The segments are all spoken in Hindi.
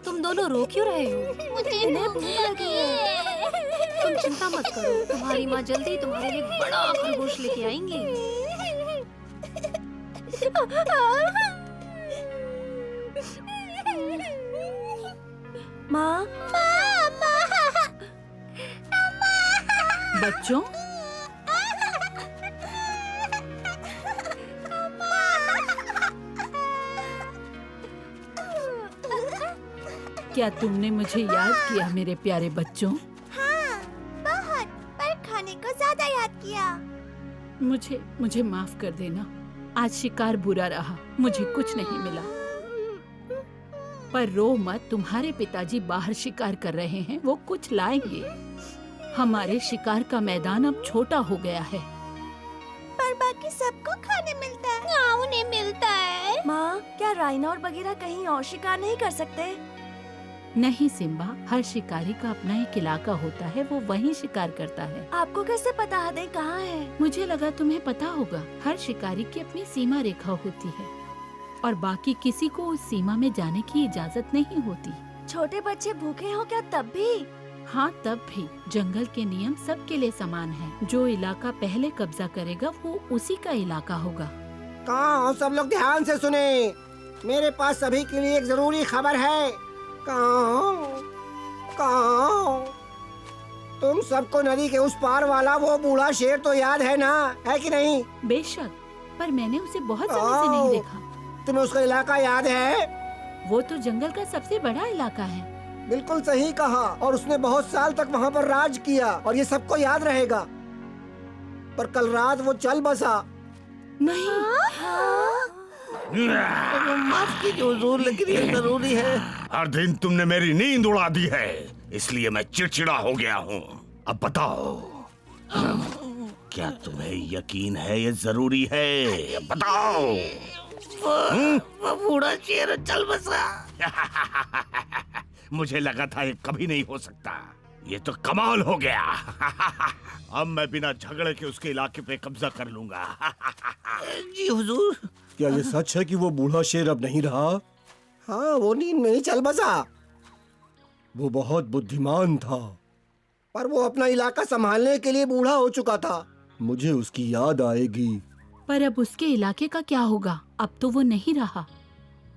तुम दोनों रो क्यों रहे हो? मुझे भूख लगी है। तुम चिंता मत करो, तुम्हारी माँ जल्दी तुम्हारे लिए बड़ा खरगोश लेके आएंगी। माँ, बच्चों, क्या तुमने मुझे याद किया मेरे प्यारे बच्चों? हाँ, बहुत, पर खाने को ज्यादा याद किया। मुझे माफ कर देना। आज शिकार बुरा रहा, मुझे कुछ नहीं मिला। पर रो मत, तुम्हारे पिताजी बाहर शिकार कर रहे हैं, वो कुछ लाएंगे। हमारे शिकार का मैदान अब छोटा हो गया है। पर बाकी सबको खाने मिलता है। हाँ, उन्हें मिलता है। माँ, क्या राइना और बगीरा कहीं और शिकार नहीं कर सकते? नहीं सिम्बा, हर शिकारी का अपना एक इलाका होता है, वो वहीं शिकार करता है। आपको कैसे पता हदें कहाँ है? मुझे लगा तुम्हें पता होगा। हर शिकारी की अपनी सीमा रेखा होती है और बाकी किसी को उस सीमा में जाने की इजाजत नहीं होती। छोटे बच्चे भूखे हो क्या तब भी? हाँ, तब भी जंगल के नियम सबके लिए समान हैं। जो इलाका पहले कब्जा करेगा वो उसी का इलाका होगा। कहाँ हो सब लोग? ध्यान से सुने, मेरे पास सभी के लिए एक जरूरी खबर है। कहाँ तुम सबको नदी के उस पार वाला वो बूढ़ा शेर तो याद है ना, है कि नहीं? बेशक, पर मैंने उसे बहुत समय से नहीं देखा। तुम्हें उसका इलाका याद है? वो तो जंगल का सबसे बड़ा इलाका है। बिल्कुल सही कहा, और उसने बहुत साल तक वहाँ पर राज किया और ये सबको याद रहेगा। पर कल रात वो चल बसा। नहीं। माफ कीजिए हुजूर, लेकिन ये जरूरी है। हर दिन तुमने मेरी नींद उड़ा दी है, इसलिए मैं चिड़चिड़ा हो गया हूँ। अब बताओ, क्या तुम्हें यकीन है ये जरूरी है? अब बताओ। वो बूढ़ा शेर चल बसा। मुझे लगा था ये कभी नहीं हो सकता। ये तो कमाल हो गया। अब मैं बिना झगड़े के उसके इलाके पे कब्जा कर लूंगा। जी हुजूर। क्या ये सच है कि वो बूढ़ा शेर अब नहीं रहा? हाँ, वो नींद में ही चल बसा। वो बहुत बुद्धिमान था, पर वो अपना इलाका संभालने के लिए बूढ़ा हो चुका था। मुझे उसकी याद आएगी। पर अब उसके इलाके का क्या होगा? अब तो वो नहीं रहा।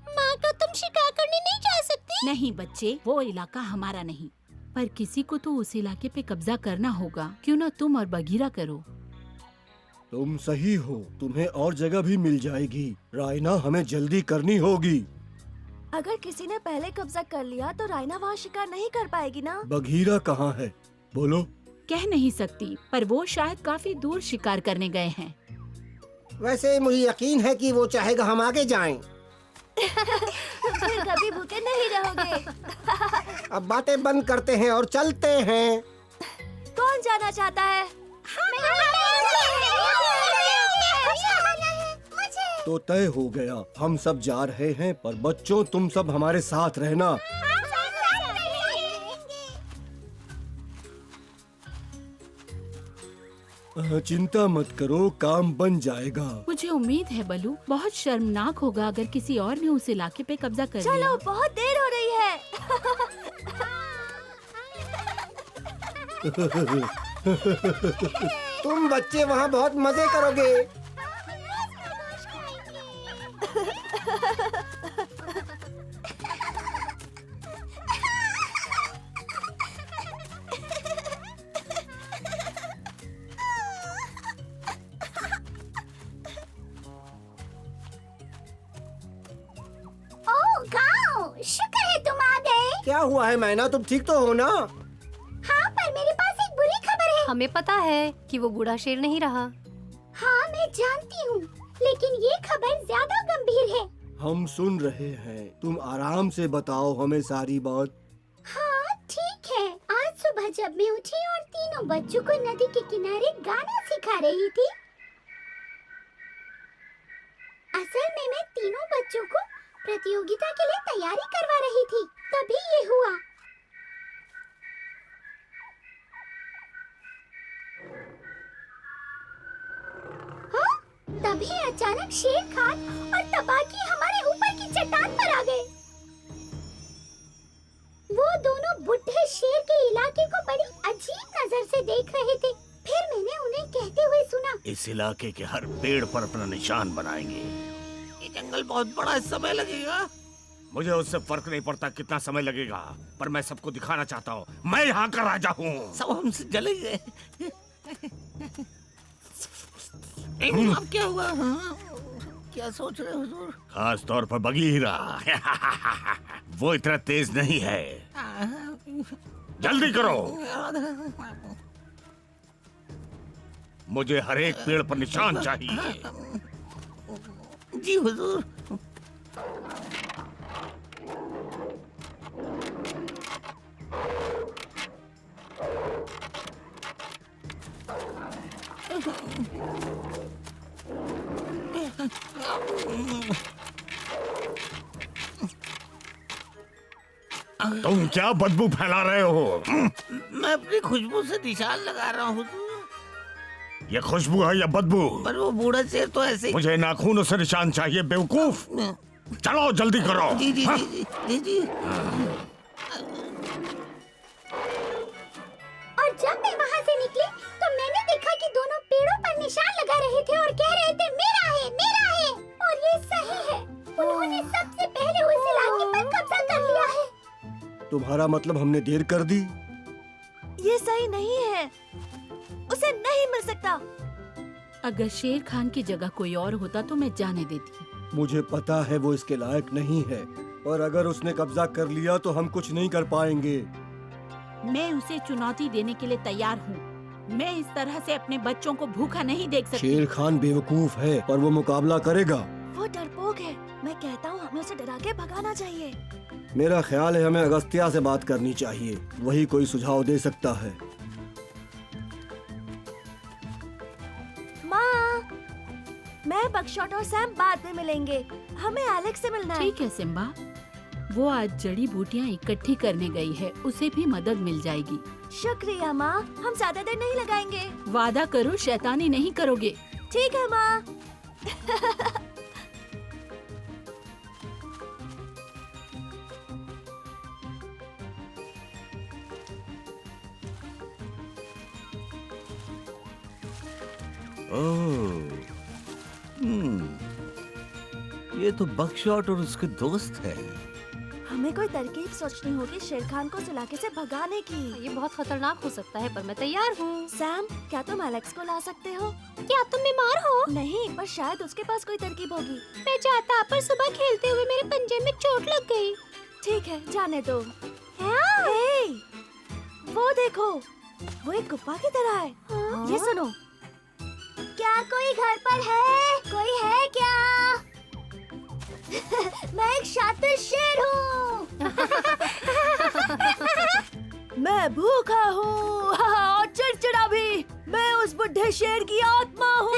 माँ का तुम शिकार करने नहीं जा सकती? नहीं बच्चे, वो इलाका हमारा नहीं, पर किसी को तो उस इलाके पे कब्जा करना होगा। क्यों ना तुम और बगीरा करो। तुम सही हो, तुम्हें और जगह भी मिल जाएगी। राइना, हमें जल्दी करनी होगी। अगर किसी ने पहले कब्जा कर लिया तो राइना वहाँ शिकार नहीं कर पाएगी ना? बगीरा कहाँ है? बोलो। कह नहीं सकती, पर वो शायद काफी दूर शिकार करने गए हैं। वैसे मुझे यकीन है कि वो चाहेगा हम आगे जाएं। फिर कभी भूखे नहीं रहोगे। अब बातें बंद करते हैं और चलते हैं। कौन जाना चाहता है? तो तय हो गया, हम सब जा रहे हैं, पर बच्चों तुम सब हमारे साथ रहना। चिंता मत करो, काम बन जाएगा। मुझे उम्मीद है बलू, बहुत शर्मनाक होगा अगर किसी और ने उस इलाके पे कब्जा कर लिया। चलो, बहुत देर हो रही है। तुम बच्चे वहाँ बहुत मजे करोगे। शुक्र है तुम आ गए। क्या हुआ है मैना, तुम ठीक तो हो ना? हाँ, पर मेरे पास एक बुरी खबर है। हमें पता है कि वो बूढ़ा शेर नहीं रहा। हाँ, मैं जानती हूँ, लेकिन ये खबर ज्यादा गंभीर है। हम सुन रहे हैं, तुम आराम से बताओ हमें सारी बात। हाँ, ठीक है। आज सुबह जब मैं उठी और तीनों बच्चों को नदी के किनारे गाना सिखा रही थी, असल में मैं तीनों बच्चों को प्रतियोगिता के लिए तैयारी करवा रही थी। तभी ये हुआ। हाँ? तभी अचानक शेर खान और तपाकी हमारे ऊपर की चट्टान पर आ गए। इस इलाके के हर पेड़ पर अपना निशान बनाएंगे। ये जंगल बहुत बड़ा है, समय लगेगा। मुझे उससे फर्क नहीं पड़ता कितना समय लगेगा, पर मैं सबको दिखाना चाहता हूँ मैं यहाँ का राजा हूँ। सब हमसे जले गए। अब क्या हुआ? हाँ? क्या सोच रहे हो हुजूर? खास तौर पर बगीरा वो इतना तेज नहीं है। जल्दी करो, मुझे हर एक पेड़ पर निशान चाहिए। जी हुजूर। तुम क्या बदबू फैला रहे हो? मैं अपनी खुशबू से निशान लगा रहा हूँ हुजूर। ये खुशबू है या बदबू? पर वो बूढ़ा शेर तो ऐसे ही। मुझे नाखूनों से निशान चाहिए बेवकूफ। चलो जल्दी करो। जी जी हाँ? जी जी जी। और जब मैं वहाँ से निकली तो मैंने देखा कि दोनों पेड़ों पर निशान लगा रहे थे और कह रहे थे मेरा है मेरा है। और ये सही है, उन्होंने सबसे पहले उस इलाके पर कब्जा कर लिया है। तुम्हारा मतलब हमने देर कर दी? ये सही नहीं है, उसे नहीं मिल सकता। अगर शेर खान की जगह कोई और होता तो मैं जाने देती। मुझे पता है वो इसके लायक नहीं है, और अगर उसने कब्जा कर लिया तो हम कुछ नहीं कर पाएंगे। मैं उसे चुनौती देने के लिए तैयार हूँ। मैं इस तरह से अपने बच्चों को भूखा नहीं देख सकती। शेर खान बेवकूफ है और वो मुकाबला करेगा। वो डरपोक है, मैं कहता हूँ हमें उसे डरा के भगाना चाहिए। मेरा ख्याल है हमें अगस्त्या से बात करनी चाहिए, वही कोई सुझाव दे सकता है। माँ, मैं बकशॉट और सैम बाद में मिलेंगे, हमें एलेक्स से मिलना है। ठीक है सिम्बा, वो आज जड़ी बूटियाँ इकट्ठी करने गई है, उसे भी मदद मिल जाएगी। शुक्रिया माँ, हम ज्यादा देर नहीं लगाएंगे। वादा करो शैतानी नहीं करोगे। ठीक है माँ। ये तो बकशॉट और उसके दोस्त है। हमें कोई तरकीब सोचनी होगी शेर खान को उस इलाके से भगाने की। ये बहुत खतरनाक हो सकता है, पर मैं तैयार हूँ। सैम, क्या तुम एलेक्स को ला सकते हो? क्या तुम बीमार हो? नहीं, पर शायद उसके पास कोई तरकीब होगी। मैं चाहता, पर सुबह खेलते हुए मेरे पंजे में चोट लग गई। ठीक है, जाने दो। हे, वो देखो, वो एक गुफा की तरह है। ये सुनो, क्या कोई घर पर है? कोई है क्या? मैं एक शातिर शेर हूँ। मैं भूखा हूँ और चिड़चिड़ा भी। मैं उस बुढ़े शेर की आत्मा हूँ।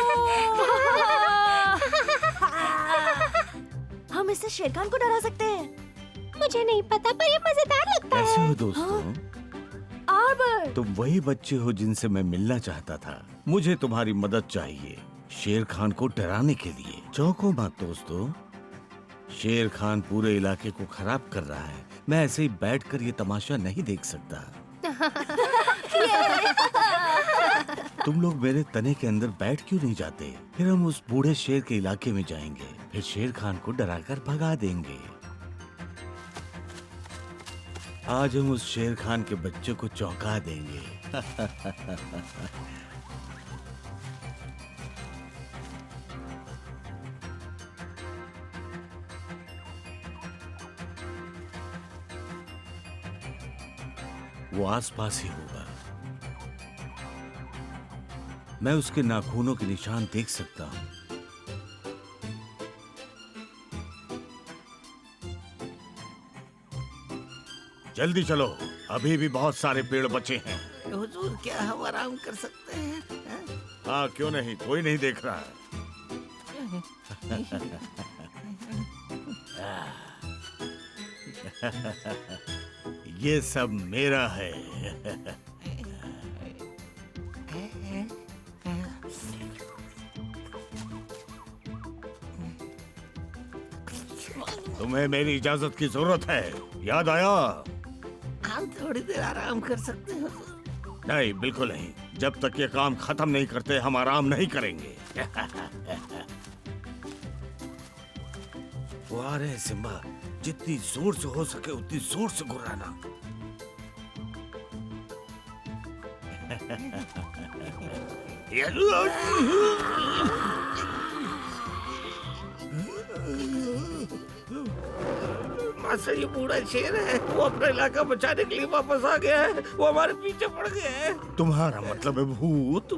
हम इससे शेर खान को डरा सकते हैं। मुझे नहीं पता, पर ये मजेदार लगता है। कैसे हो दोस्तों? आर्बर, तुम वही बच्चे हो जिनसे मैं मिलना चाहता था। मुझे तुम्हारी मदद चाहिए शेर खान को डराने के लिए। चौंको मत दोस्तों, शेर खान पूरे इलाके को खराब कर रहा है। मैं ऐसे ही बैठकर ये तमाशा नहीं देख सकता। तुम लोग मेरे तने के अंदर बैठ क्यों नहीं जाते? फिर हम उस बूढ़े शेर के इलाके में जाएंगे, फिर शेर खान को डराकर भगा देंगे। आज हम उस शेर खान के बच्चे को चौंका देंगे। वो आसपास ही होगा। मैं उसके नाखूनों के निशान देख सकता हूँ। जल्दी चलो, अभी भी बहुत सारे पेड़ बचे हैं। हुजूर, क्या हम आराम कर सकते हैं? हाँ, क्यों नहीं, कोई नहीं देख रहा है। ये सब मेरा है। तुम्हें मेरी इजाजत की जरूरत है, याद आया? हम थोड़ी देर आराम कर सकते हैं। नहीं, बिल्कुल नहीं। जब तक ये काम खत्म नहीं करते हम आराम नहीं करेंगे। वो आ रहे हैं सिम्बा, जितनी जोर से हो सके उतनी जोर से गुर्राना। मास्टर ये बूढ़ा शेर है, वो अपना इलाका बचाने के लिए वापस आ गया है। वो हमारे पीछे पड़ गया है। तुम्हारा मतलब है भूत?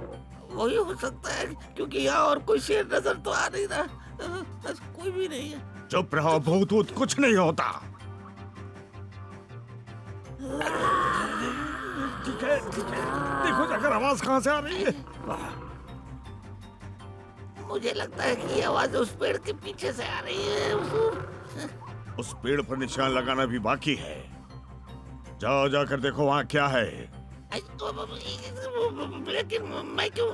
वही हो सकता है, क्योंकि यहाँ और कोई शेर नजर तो आ नहीं रहा। कोई भी नहीं है। चुप रहो, भूत वूत कुछ नहीं होता। ठीक है, देखो जाकर आवाज कहाँ से आ रही है। मुझे लगता है कि ये आवाज उस पेड़ के पीछे से आ रही है। उस पेड़ पर निशान लगाना भी बाकी है। जाओ जाकर देखो वहाँ क्या है। लेकिन मैं क्यों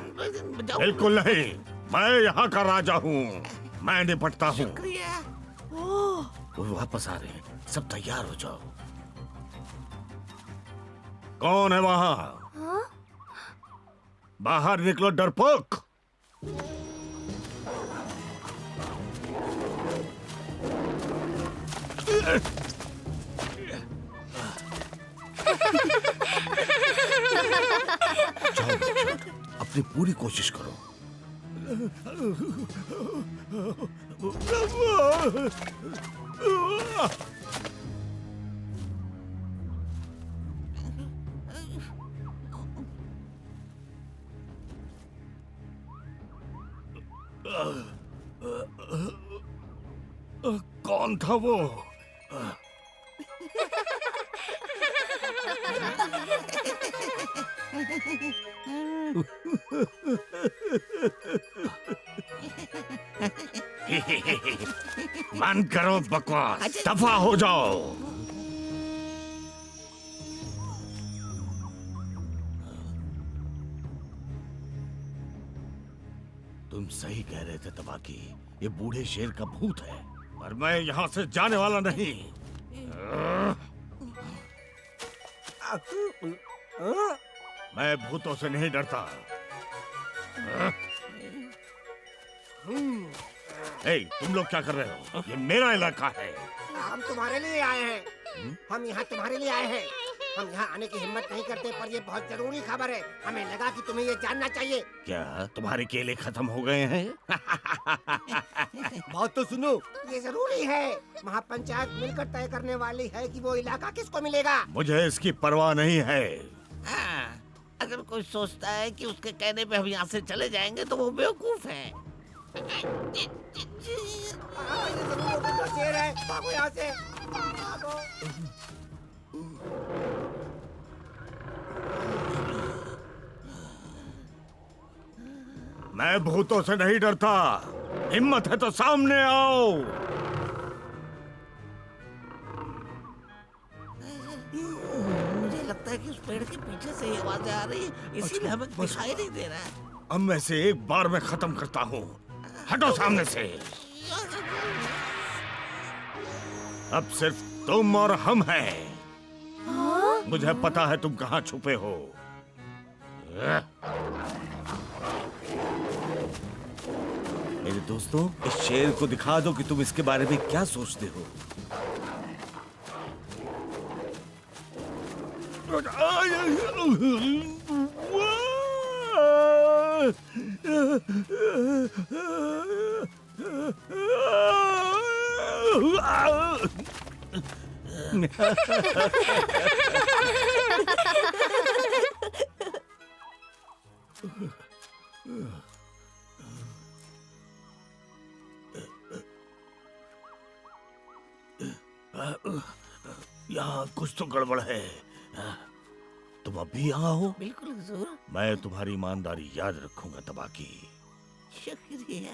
जाऊं? बिल्कुल नहीं, मैं यहाँ का राजा हूँ, मैं निपटता हूँ। शुक्रिया। वो वापस आ रहे हैं, सब तैयार हो जाओ। कौन है वहाँ? बाहर निकलो डरपोक। जाओ, अपनी पूरी कोशिश करो। कौन था वो? बंद करो बकवास, दफा हो जाओ। तुम सही कह रहे थे तबाकी, ये बूढ़े शेर का भूत है, पर मैं यहाँ से जाने वाला नहीं। मैं भूतों से नहीं डरता। ए, तुम लोग क्या कर रहे हो? ये मेरा इलाका है। हम तुम्हारे लिए आए हैं। हम यहाँ तुम्हारे लिए आए हैं। हम यहाँ आने की हिम्मत नहीं करते, पर ये बहुत जरूरी खबर है। हमें लगा कि तुम्हें ये जानना चाहिए। क्या तुम्हारे केले खत्म हो गए हैं? बात तो सुनो, ये जरूरी है। महापंचायत मिलकर तय करने वाली है कि वो इलाका किसको मिलेगा। मुझे इसकी परवाह नहीं है। हाँ, अगर कोई सोचता है कि उसके कहने पे हम यहाँ से चले जाएंगे तो वो बेवकूफ है। ये जरूर वो शेर है। भागो यहाँ से, भागो। मैं भूतों से नहीं डरता। हिम्मत है तो सामने आओ। मुझे लगता है कि उस पेड़ के पीछे से ये आवाजें आ रही है, इसीलिए हमें दिखाई नहीं दे रहा है। अब मैं से एक बार में खत्म करता हूँ। हटो सामने से। अब सिर्फ तुम और हम हैं। मुझे पता है तुम कहाँ छुपे हो। मेरे दोस्तों, इस शेर को दिखा दो कि तुम इसके बारे में क्या सोचते हो। यहाँ कुछ तो गड़बड़ है। तुम अभी यहाँ हो? बिल्कुल हुजूर। मैं तुम्हारी ईमानदारी याद रखूंगा तबाकी। शुक्रिया।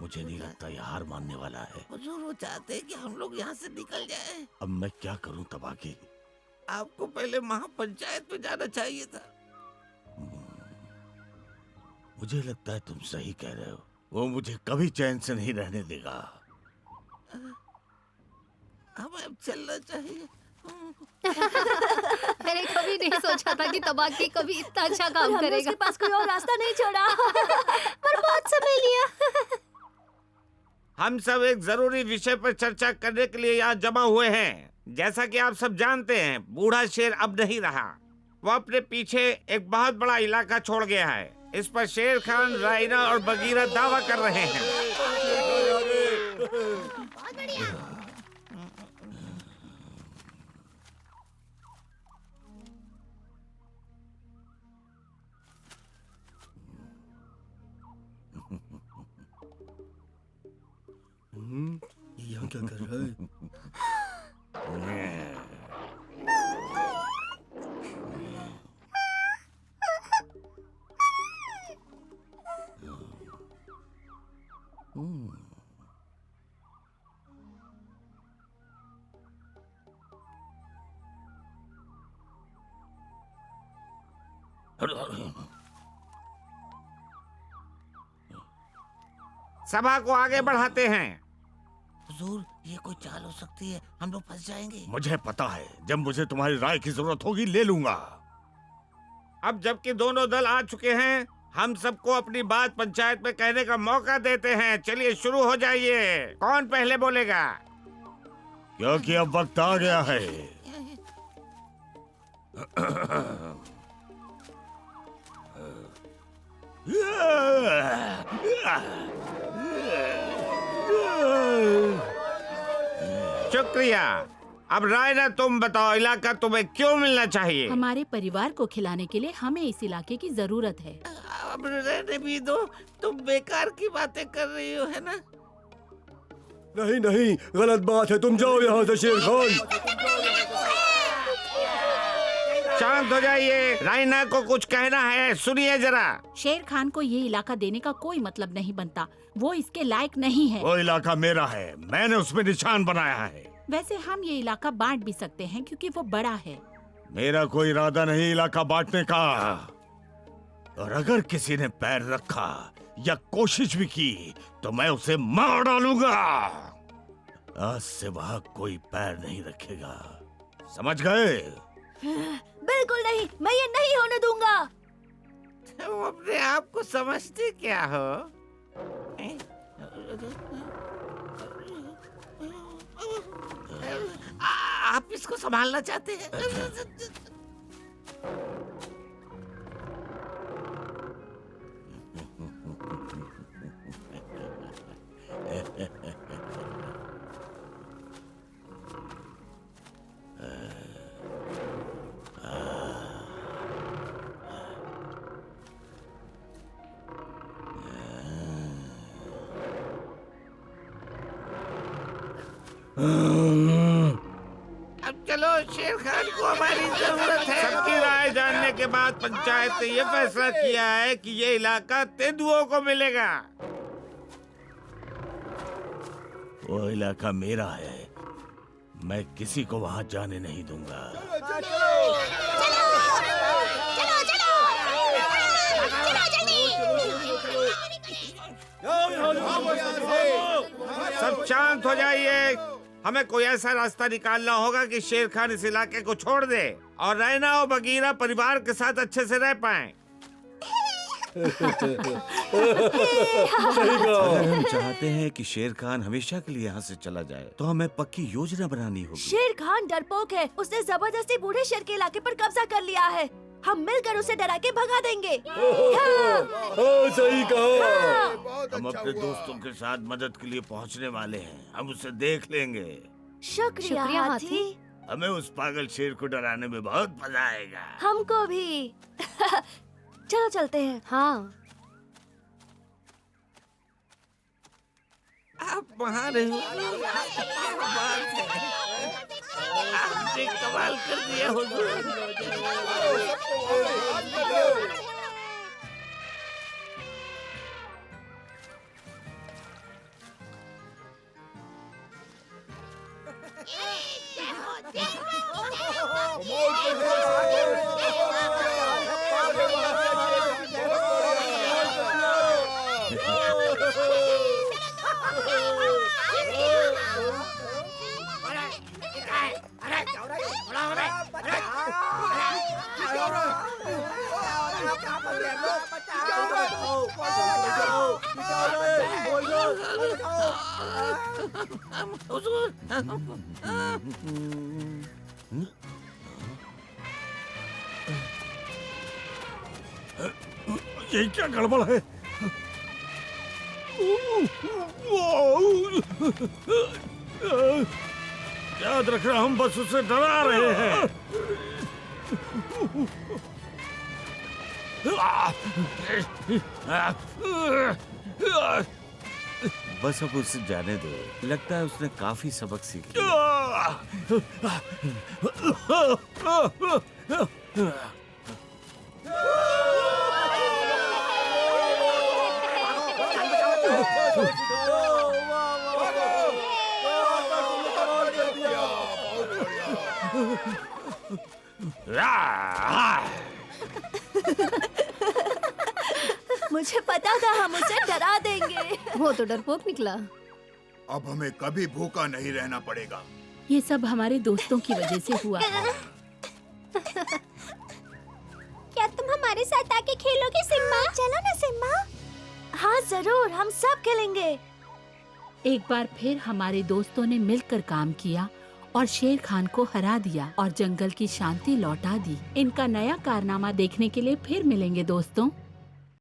मुझे नहीं लगता ये हार मानने वाला है। हुजूर वो चाहते हैं कि हम लोग यहाँ से निकल जाएं। अब मैं क्या करूं तबाकी? आपको पहले महापंचायत में जाना चाहिए था। मुझे लगता है तुम सही कह रहे हो। वो मुझे कभी चैन से नहीं रहने देगा। हमें अब चलना चाहिए। मैंने कभी नहीं सोचा था कि तबाकी कभी इतना अच्छा काम हमने करेगा। उसके पास कोई और रास्ता नहीं छोड़ा। पर बहुत समय लिया। हम सब एक जरूरी विषय पर चर्चा करने के लिए यहाँ जमा हुए हैं। जैसा कि आप सब जानते हैं, बूढ़ा शेर अब नहीं रहा। वो अपने पीछे एक बहुत बड़ा इलाका छोड़ गया है। इस पर शेर खान, रायना और बगीरा दावा कर रहे हैं। ये यहाँ क्या कर रहा है? सभा को आगे बढ़ाते हैं। हुजूर, ये कोई चाल हो सकती है, हम लोग फंस जाएंगे। मुझे पता है, जब मुझे तुम्हारी राय की जरूरत होगी ले लूंगा। अब जबकि दोनों दल आ चुके हैं, हम सबको अपनी बात पंचायत में कहने का मौका देते हैं। चलिए शुरू हो जाइए। कौन पहले बोलेगा? क्योंकि अब वक्त आ गया है। शुक्रिया। अब रायना तुम बताओ, इलाका तुम्हें क्यों मिलना चाहिए? हमारे परिवार को खिलाने के लिए हमें इस इलाके की जरूरत है। अब रहने भी दो, तुम बेकार की बातें कर रही हो, है ना? नहीं नहीं, गलत बात है। तुम जाओ यहाँ से शेर खान। शांत हो जाइए। रायना को कुछ कहना है, सुनिए जरा। शेर खान को ये इलाका देने का कोई मतलब नहीं बनता। वो इसके लायक नहीं है। वो इलाका मेरा है, मैंने उसमें निशान बनाया है। वैसे हम ये इलाका बांट भी सकते हैं क्योंकि वो बड़ा है। मेरा कोई इरादा नहीं इलाका बांटने का। और अगर किसी ने पैर रखा या कोशिश भी की तो मैं उसे मार डालूंगा। आज से वहाँ कोई पैर नहीं रखेगा, समझ गए? बिल्कुल नहीं, मैं ये नहीं होने दूंगा। तुम अपने आप को समझते क्या हो? आप इसको संभालना चाहते हैं? अब चलो, शेर खान को हमारी जरूरत है। सबकी राय जानने के बाद पंचायत ने यह फैसला किया है कि ये इलाका तेंदुओं को मिलेगा। वो इलाका मेरा है, मैं किसी को वहाँ जाने नहीं दूंगा। सब शांत हो जाइए। हमें कोई ऐसा रास्ता निकालना होगा कि शेर खान इस इलाके को छोड़ दे और रैना और बगीरा परिवार के साथ अच्छे से रह पाएं। अगर हम चाहते हैं कि शेर खान हमेशा के लिए यहाँ से चला जाए तो हमें पक्की योजना बनानी होगी। शेर खान डरपोक है, उसने जबरदस्ती बूढ़े शेर के इलाके पर कब्जा कर लिया है। हम मिलकर उसे डरा के भगा देंगे। सही कहा। हम अपने दोस्तों के साथ मदद के लिए पहुँचने वाले हैं, हम उसे देख लेंगे। शुक्रिया हाथी। हमें उस पागल शेर को डराने में बहुत मजा आएगा। हमको भी। चलो चलते हैं। हाँ, आप वहाँ रहो। क्या बात है, आपने कमाल कर दिया हुजूर। है? अरे थोड़ा हमें, अरे, ये क्या गड़बड़ है? याद रखना, हम बस उसे डरा रहे हैं। बस अब उसे जाने दो। लगता है उसने काफी सबक सीख लिया। मुझे पता था हम उसे डरा देंगे। वो तो डरपोक निकला। अब हमें कभी भूखा नहीं रहना पड़ेगा। ये सब हमारे दोस्तों की वजह से हुआ। क्या तुम हमारे साथ आके खेलोगे सिम्बा? चलो ना सिम्बा। हाँ जरूर, हम सब खेलेंगे। एक बार फिर हमारे दोस्तों ने मिलकर काम किया और शेर खान को हरा दिया और जंगल की शांति लौटा दी। इनका नया कारनामा देखने के लिए फिर मिलेंगे दोस्तों।